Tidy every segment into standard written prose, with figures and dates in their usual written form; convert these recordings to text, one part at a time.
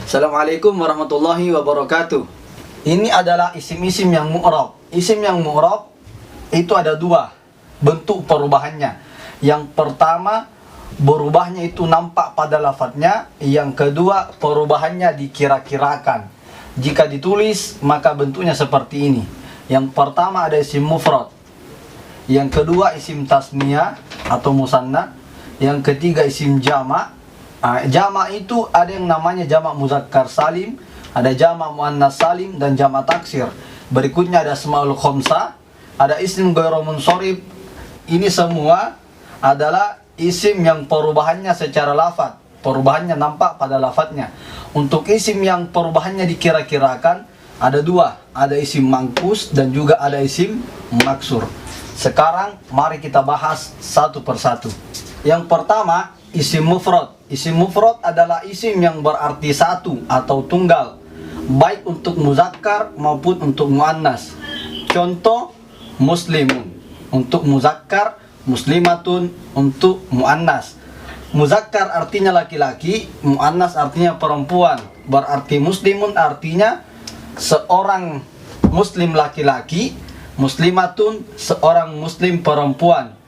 Assalamualaikum warahmatullahi wabarakatuh. Ini adalah isim-isim yang mu'rab. Isim yang mu'rab itu ada dua bentuk perubahannya. Yang pertama, berubahnya itu nampak pada lafadznya. Yang kedua, perubahannya dikira-kirakan. Jika ditulis, maka bentuknya seperti ini. Yang pertama ada isim mufrad. Yang kedua isim tasniyah atau musanna. Yang ketiga isim jama'. Jama' itu ada yang namanya jama' muzakkar salim, ada jama' muannas salim, dan jama' taksir. Berikutnya ada asmaul khamsah, ada isim ghairu munsharif. Ini semua adalah isim yang perubahannya secara lafaz, perubahannya nampak pada lafadznya. Untuk isim yang perubahannya dikira-kirakan ada dua, ada isim mangkus dan juga ada isim maksur. Sekarang mari kita bahas satu persatu. Yang pertama, isim mufrad. Isim mufrad adalah isim yang berarti satu atau tunggal, baik untuk muzakkar maupun untuk muannas. Contoh, muslimun untuk muzakkar, muslimatun untuk muannas. Muzakkar artinya laki-laki, muannas artinya perempuan. Berarti muslimun artinya seorang muslim laki-laki, muslimatun seorang muslim perempuan.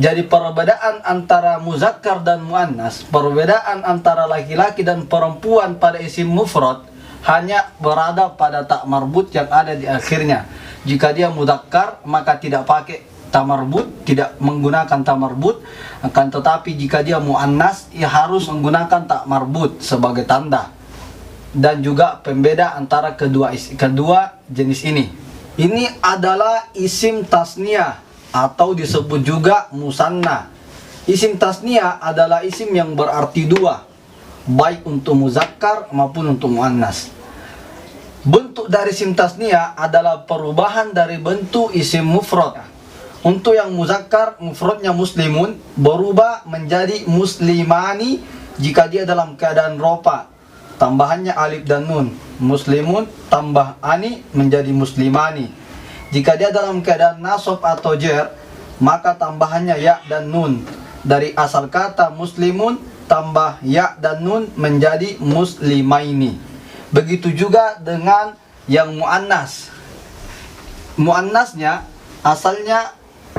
Jadi perbedaan antara muzakkar dan muannas, perbedaan antara laki-laki dan perempuan pada isim mufrad hanya berada pada tak marbut yang ada di akhirnya. Jika dia muzakkar maka tidak pakai ta marbut, tidak menggunakan ta marbut. Akan tetapi jika dia muannas, ia harus menggunakan ta marbut sebagai tanda. Dan juga pembeda antara kedua jenis ini. Ini adalah isim tasniyah atau disebut juga musanna. Isim tasniyah adalah isim yang berarti dua, baik untuk muzakkar maupun untuk muannas. Bentuk dari isim tasniyah adalah perubahan dari bentuk isim mufrad. Untuk yang muzakkar, mufradnya muslimun berubah menjadi muslimani jika dia dalam keadaan rofa, tambahannya alif dan nun. Muslimun tambah ani menjadi muslimani. Jika dia dalam keadaan nasab atau jar, maka tambahannya ya dan nun. Dari asal kata muslimun tambah ya dan nun menjadi muslimaini. Begitu juga dengan yang muannas. Muannasnya asalnya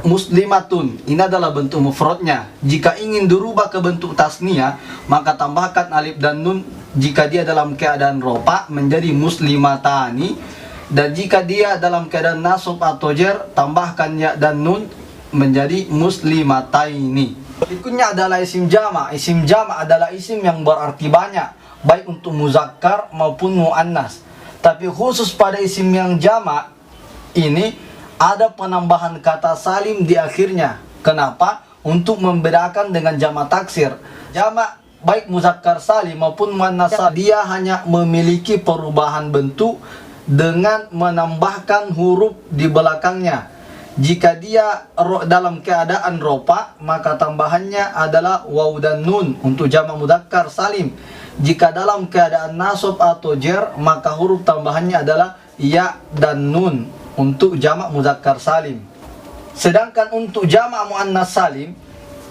muslimatun. Ini adalah bentuk mufradnya. Jika ingin dirubah ke bentuk tasniyah, maka tambahkan alif dan nun jika dia dalam keadaan rofa menjadi muslimatani. Dan jika dia dalam keadaan nasab atau jar, tambahkan ya dan nun menjadi muslimataini. Berikutnya adalah isim jama'. Isim jama' adalah isim yang berarti banyak, baik untuk muzakkar maupun muannas. Tapi khusus pada isim yang jama' ini ada penambahan kata salim di akhirnya. Kenapa? Untuk membedakan dengan jama' taksir. Jama' baik muzakkar salim maupun muannas dia hanya memiliki perubahan bentuk dengan menambahkan huruf di belakangnya. Jika dia dalam keadaan rofa, maka tambahannya adalah waw dan nun untuk jamak mudzakkar salim. Jika dalam keadaan nasab atau jar, maka huruf tambahannya adalah ya dan nun untuk jamak mudzakkar salim. Sedangkan untuk jamak muannas salim,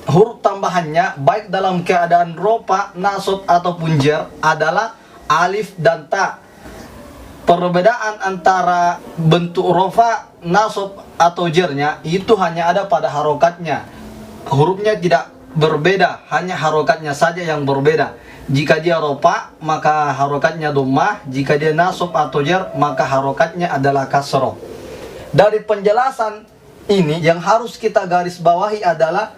huruf tambahannya baik dalam keadaan rofa, nasab ataupun jar adalah alif dan ta. Perbedaan antara bentuk rofa, nasab atau jarnya itu hanya ada pada harokatnya. Hurufnya tidak berbeda, hanya harokatnya saja yang berbeda. Jika dia rofa, maka harokatnya dhammah. Jika dia nasab atau jar, maka harokatnya adalah kasroh. Dari penjelasan ini yang harus kita garis bawahi adalah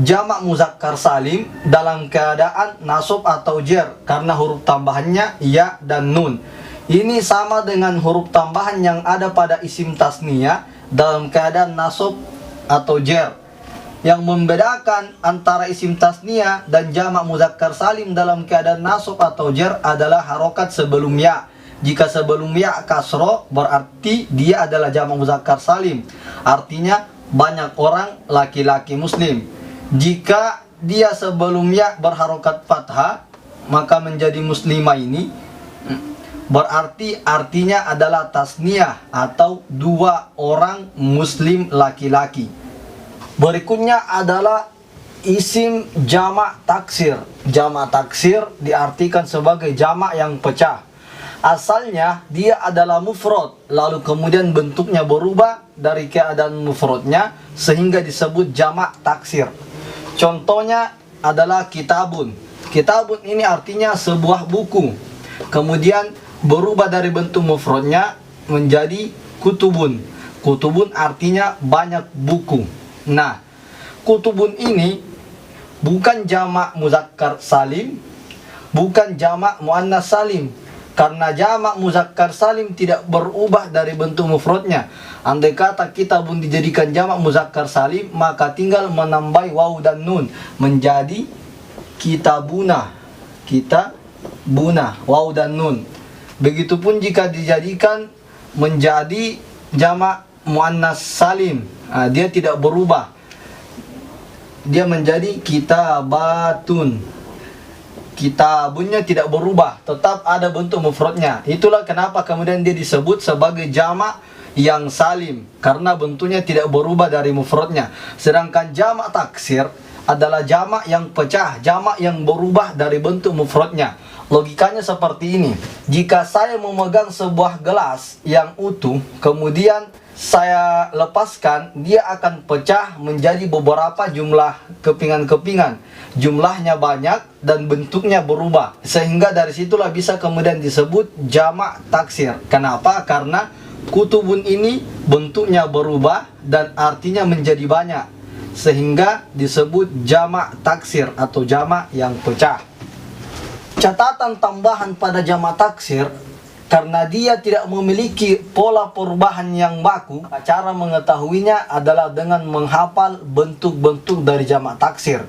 jamak muzakkar salim dalam keadaan nasab atau jar karena huruf tambahannya ya dan nun. Ini sama dengan huruf tambahan yang ada pada isim tasniyah dalam keadaan nasab atau jar. Yang membedakan antara isim tasniyah dan jamak muzakkar salim dalam keadaan nasab atau jar adalah harokat sebelum ya. Jika sebelum ya kasroh, berarti dia adalah jamak muzakkar salim. Artinya banyak orang laki-laki muslim. Jika dia sebelum ya berharokat fathah, maka menjadi muslimah ini berarti artinya adalah tasniyah atau dua orang muslim laki-laki. Berikutnya adalah isim jamak taksir. Jamak taksir diartikan sebagai jamak yang pecah. Asalnya dia adalah mufrad, lalu kemudian bentuknya berubah dari keadaan mufradnya sehingga disebut jamak taksir. Contohnya adalah kitabun. Kitabun ini artinya sebuah buku. Kemudian berubah dari bentuk mufradnya menjadi kutubun. Kutubun artinya banyak buku. Nah, kutubun ini bukan jamak muzakkar salim, bukan jamak muannas salim. Karena jamak muzakkar salim tidak berubah dari bentuk mufradnya. Andai kata kitabun dijadikan jamak muzakkar salim, maka tinggal menambah waw dan nun menjadi kitabuna. Kitabuna, waw dan nun. Begitupun jika dijadikan menjadi jamak muannas salim, dia tidak berubah. Dia menjadi kitabatun. Kitabunnya tidak berubah, tetap ada bentuk mufradnya. Itulah kenapa kemudian dia disebut sebagai jamak yang salim, karena bentuknya tidak berubah dari mufradnya. Sedangkan jamak taksir adalah jamak yang pecah, jamak yang berubah dari bentuk mufradnya. Logikanya seperti ini. Jika saya memegang sebuah gelas yang utuh, kemudian saya lepaskan, dia akan pecah menjadi beberapa jumlah kepingan-kepingan. Jumlahnya banyak dan bentuknya berubah. Sehingga dari situlah bisa kemudian disebut jamak taksir. Kenapa? Karena kutubun ini bentuknya berubah dan artinya menjadi banyak. Sehingga disebut jamak taksir atau jamak yang pecah. Catatan tambahan pada jamak taksir, karena dia tidak memiliki pola perubahan yang baku, cara mengetahuinya adalah dengan menghafal bentuk-bentuk dari jamak taksir.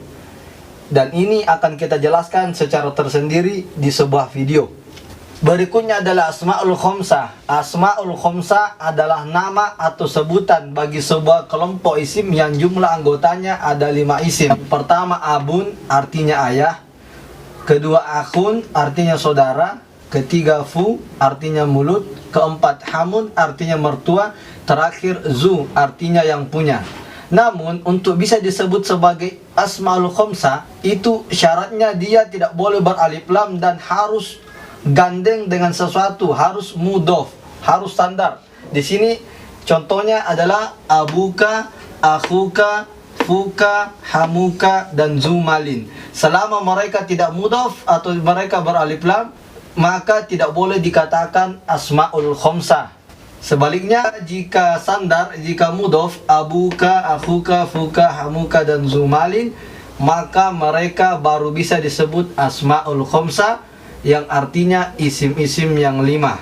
Dan ini akan kita jelaskan secara tersendiri di sebuah video. Berikutnya adalah asma'ul khamsah. Asma'ul khamsah adalah nama atau sebutan bagi sebuah kelompok isim yang jumlah anggotanya ada 5 isim. Pertama, abun artinya ayah. Kedua, akhun artinya saudara. Ketiga, fu artinya mulut. Keempat, hamun artinya mertua. Terakhir, zu artinya yang punya. Namun untuk bisa disebut sebagai asmaul khamsah, itu syaratnya dia tidak boleh beralif lam dan harus gandeng dengan sesuatu, harus mudhof, harus standar. Di sini contohnya adalah abuka, akhuka, fuka, hamuka, dan zumalin. Selama mereka tidak mudhof atau mereka beralif lam, maka tidak boleh dikatakan asmaul khamsah. Sebaliknya, jika sandar, jika mudhof, abuka, akhuka, fuka, hamuka, dan zumalin, maka mereka baru bisa disebut asmaul khamsah, yang artinya isim-isim yang 5.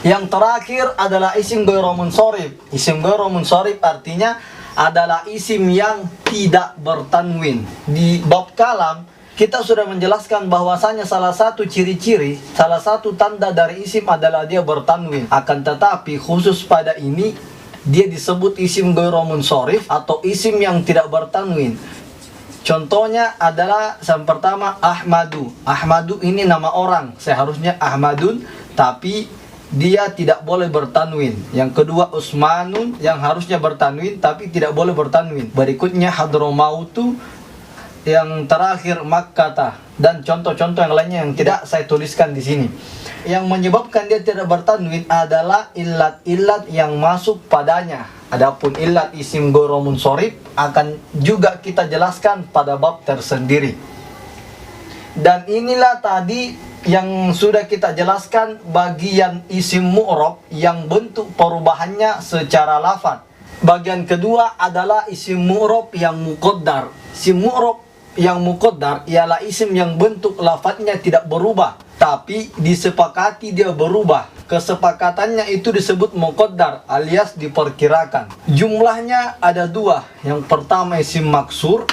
Yang terakhir adalah isim ghairu munsharif. Isim ghairu munsharif artinya adalah isim yang tidak bertanwin. Di bab kalam kita sudah menjelaskan bahwasanya salah satu ciri-ciri, salah satu tanda dari isim adalah dia bertanwin. Akan tetapi khusus pada ini dia disebut isim ghairu munsharif atau isim yang tidak bertanwin. Contohnya adalah yang pertama Ahmadu. Ahmadu ini nama orang, seharusnya Ahmadun, tapi dia tidak boleh bertanwin. Yang kedua Usmanun, yang harusnya bertanwin tapi tidak boleh bertanwin. Berikutnya Hadramautu. Yang terakhir Makkata, dan contoh-contoh yang lainnya yang tidak saya tuliskan di sini. Yang menyebabkan dia tidak bertanwin adalah illat-illat yang masuk padanya. Adapun illat isim ghairu munsharif akan juga kita jelaskan pada bab tersendiri. Dan inilah tadi yang sudah kita jelaskan bagian isim mu'rab yang bentuk perubahannya secara lafaz. Bagian kedua adalah isim mu'rab yang muqaddar. Isim mu'rab yang muqaddar ialah isim yang bentuk lafadznya tidak berubah, tapi disepakati dia berubah. Kesepakatannya itu disebut muqaddar alias diperkirakan. Jumlahnya ada 2. Yang pertama isim maksur,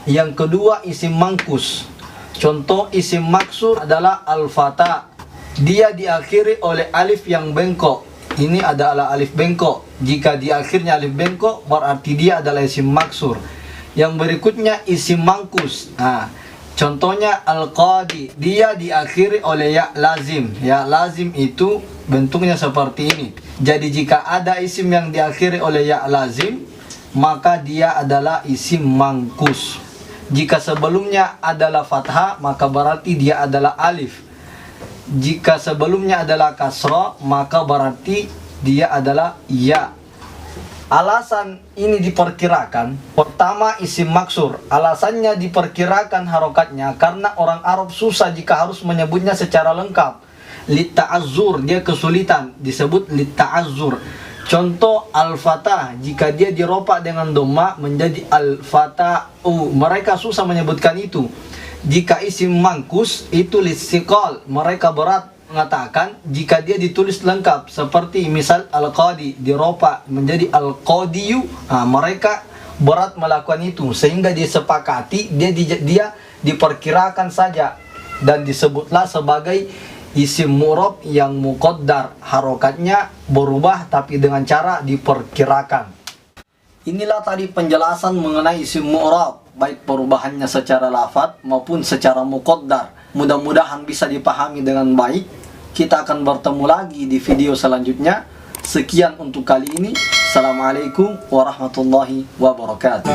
yang kedua isim mangkus. Contoh isim maksur adalah al-fata. Dia diakhiri oleh alif yang bengkok. Ini adalah alif bengkok. Jika di akhirnya alif bengkok, berarti dia adalah isim maksur. Yang berikutnya isim mangkus. Contohnya al-qadi, dia diakhiri oleh ya lazim. Ya lazim itu bentuknya seperti ini. Jadi jika ada isim yang diakhiri oleh ya lazim, maka dia adalah isim mangkus. Jika sebelumnya adalah fathah, maka berarti dia adalah alif. Jika sebelumnya adalah kasrah, maka berarti dia adalah ya. Alasan ini diperkirakan, pertama isim maksur. Alasannya diperkirakan harokatnya karena orang Arab susah jika harus menyebutnya secara lengkap. Litta'azzur, dia kesulitan, disebut litta'azzur. Contoh al-fatah, jika dia diropak dengan dhamma menjadi al-fata'u, mereka susah menyebutkan itu. Jika isim mangkus itu litsiqal, mereka berat mengatakan jika dia ditulis lengkap, seperti misal al-qadi diropak menjadi al-qadiyu, mereka berat melakukan itu, sehingga disepakati dia diperkirakan saja dan disebutlah sebagai isim mu'rab yang muqaddar, harokatnya berubah tapi dengan cara diperkirakan. Inilah tadi penjelasan mengenai isim mu'rab, baik perubahannya secara lafaz maupun secara muqaddar. Mudah-mudahan bisa dipahami dengan baik. Kita akan bertemu lagi di video selanjutnya. Sekian untuk kali ini. Assalamualaikum warahmatullahi wabarakatuh.